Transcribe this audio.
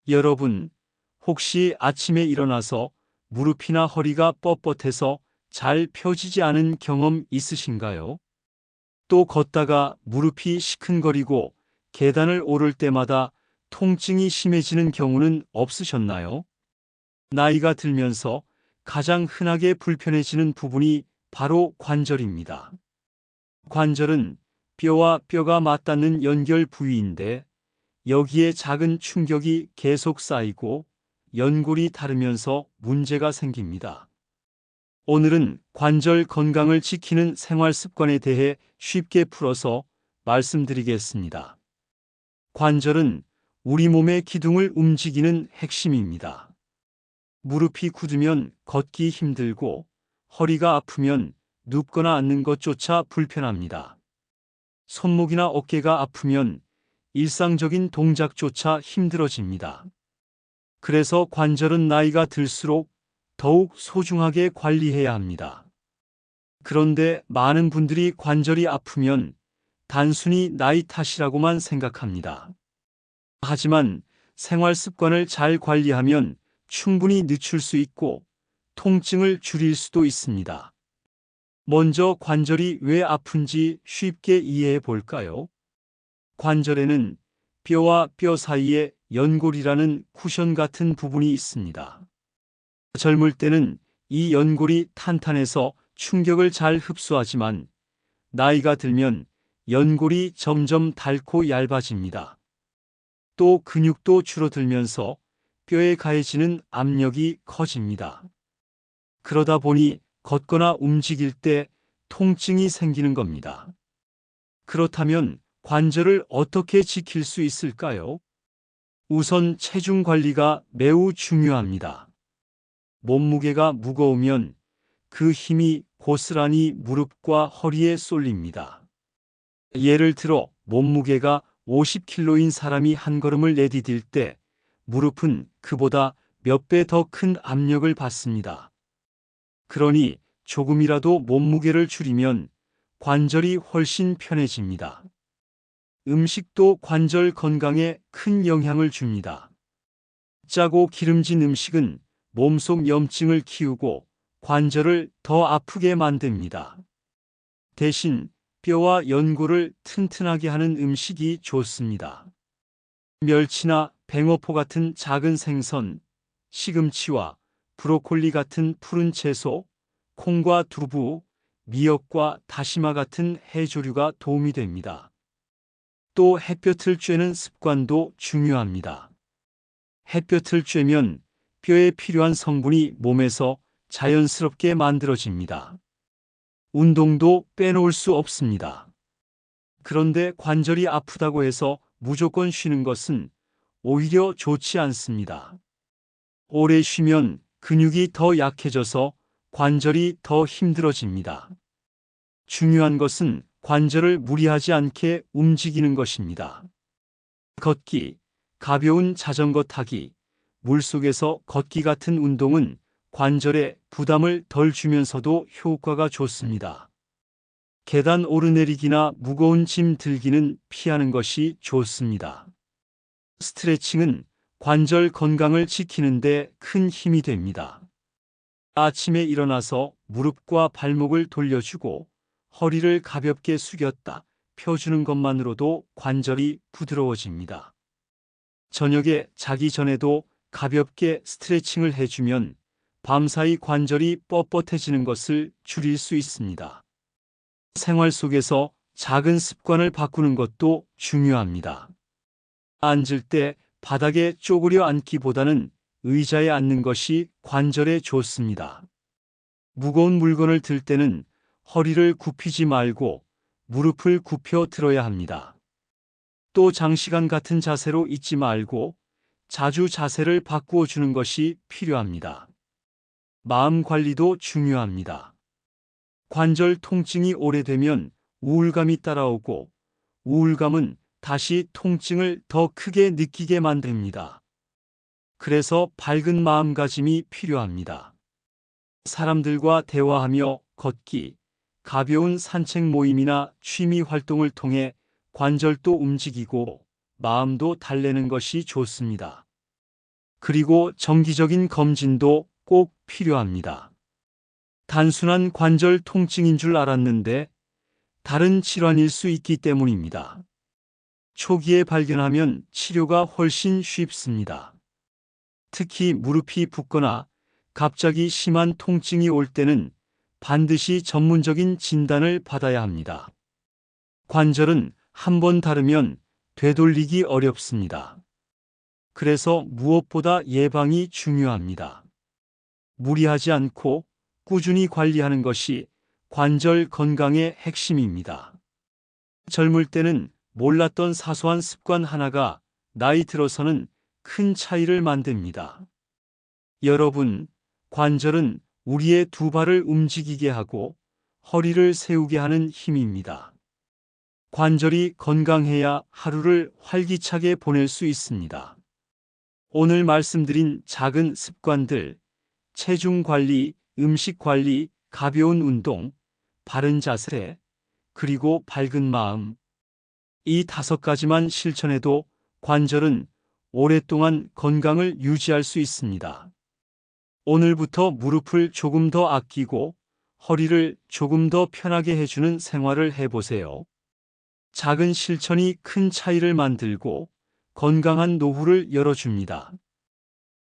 여러분, 혹시 아침에 일어나서 무릎이나 허리가 뻣뻣해서 잘 펴지지 않은 경험 있으신가요? 또 걷다가 무릎이 시큰거리고 계단을 오를 때마다 통증이 심해지는 경우는 없으셨나요? 나이가 들면서 가장 흔하게 불편해지는 부분이 바로 관절입니다. 관절은 뼈와 뼈가 맞닿는 연결 부위인데 여기에 작은 충격이 계속 쌓이고 연골이 닳으면서 문제가 생깁니다. 오늘은 관절 건강을 지키는 생활 습관에 대해 쉽게 풀어서 말씀드리겠습니다. 관절은 우리 몸의 기둥을 움직이는 핵심입니다. 무릎이 굳으면 걷기 힘들고 허리가 아프면 눕거나 앉는 것조차 불편합니다. 손목이나 어깨가 아프면 일상적인 동작조차 힘들어집니다. 그래서 관절은 나이가 들수록 더욱 소중하게 관리해야 합니다. 그런데 많은 분들이 관절이 아프면 단순히 나이 탓이라고만 생각합니다. 하지만 생활 습관을 잘 관리하면 충분히 늦출 수 있고 통증을 줄일 수도 있습니다. 먼저 관절이 왜 아픈지 쉽게 이해해 볼까요? 관절에는 뼈와 뼈 사이에 연골이라는 쿠션 같은 부분이 있습니다. 젊을 때는 이 연골이 탄탄해서 충격을 잘 흡수하지만 나이가 들면 연골이 점점 닳고 얇아집니다. 또 근육도 줄어들면서 뼈에 가해지는 압력이 커집니다. 그러다 보니 걷거나 움직일 때 통증이 생기는 겁니다. 그렇다면 관절을 어떻게 지킬 수 있을까요? 우선 체중 관리가 매우 중요합니다. 몸무게가 무거우면 그 힘이 고스란히 무릎과 허리에 쏠립니다. 예를 들어 몸무게가 50kg인 사람이 한 걸음을 내디딜 때 무릎은 그보다 몇 배 더 큰 압력을 받습니다. 그러니 조금이라도 몸무게를 줄이면 관절이 훨씬 편해집니다. 음식도 관절 건강에 큰 영향을 줍니다. 짜고 기름진 음식은 몸속 염증을 키우고 관절을 더 아프게 만듭니다. 대신 뼈와 연골을 튼튼하게 하는 음식이 좋습니다. 멸치나 뱅어포 같은 작은 생선, 시금치와 브로콜리 같은 푸른 채소, 콩과 두부, 미역과 다시마 같은 해조류가 도움이 됩니다. 또 햇볕을 쬐는 습관도 중요합니다. 햇볕을 쬐면 뼈에 필요한 성분이 몸에서 자연스럽게 만들어집니다. 운동도 빼놓을 수 없습니다. 그런데 관절이 아프다고 해서 무조건 쉬는 것은 오히려 좋지 않습니다. 오래 쉬면 근육이 더 약해져서 관절이 더 힘들어집니다. 중요한 것은 관절을 무리하지 않게 움직이는 것입니다. 걷기, 가벼운 자전거 타기, 물속에서 걷기 같은 운동은 관절에 부담을 덜 주면서도 효과가 좋습니다. 계단 오르내리기나 무거운 짐 들기는 피하는 것이 좋습니다. 스트레칭은 관절 건강을 지키는데 큰 힘이 됩니다. 아침에 일어나서 무릎과 발목을 돌려주고 허리를 가볍게 숙였다 펴주는 것만으로도 관절이 부드러워집니다. 저녁에 자기 전에도 가볍게 스트레칭을 해주면 밤사이 관절이 뻣뻣해지는 것을 줄일 수 있습니다. 생활 속에서 작은 습관을 바꾸는 것도 중요합니다. 앉을 때 바닥에 쪼그려 앉기보다는 의자에 앉는 것이 관절에 좋습니다. 무거운 물건을 들 때는 허리를 굽히지 말고 무릎을 굽혀 들어야 합니다. 또 장시간 같은 자세로 있지 말고 자주 자세를 바꾸어 주는 것이 필요합니다. 마음 관리도 중요합니다. 관절 통증이 오래되면 우울감이 따라오고 우울감은 다시 통증을 더 크게 느끼게 만듭니다. 그래서 밝은 마음가짐이 필요합니다. 사람들과 대화하며 걷기, 가벼운 산책 모임이나 취미 활동을 통해 관절도 움직이고 마음도 달래는 것이 좋습니다. 그리고 정기적인 검진도 꼭 필요합니다. 단순한 관절 통증인 줄 알았는데 다른 질환일 수 있기 때문입니다. 초기에 발견하면 치료가 훨씬 쉽습니다. 특히 무릎이 붓거나 갑자기 심한 통증이 올 때는 반드시 전문적인 진단을 받아야 합니다. 관절은 한 번 다르면 되돌리기 어렵습니다. 그래서 무엇보다 예방이 중요합니다. 무리하지 않고 꾸준히 관리하는 것이 관절 건강의 핵심입니다. 젊을 때는 몰랐던 사소한 습관 하나가 나이 들어서는 큰 차이를 만듭니다. 여러분, 관절은 우리의 두 발을 움직이게 하고 허리를 세우게 하는 힘입니다. 관절이 건강해야 하루를 활기차게 보낼 수 있습니다. 오늘 말씀드린 작은 습관들, 체중 관리, 음식 관리, 가벼운 운동, 바른 자세, 그리고 밝은 마음. 이 5가지만 실천해도 관절은 오랫동안 건강을 유지할 수 있습니다. 오늘부터 무릎을 조금 더 아끼고 허리를 조금 더 편하게 해주는 생활을 해보세요. 작은 실천이 큰 차이를 만들고 건강한 노후를 열어줍니다.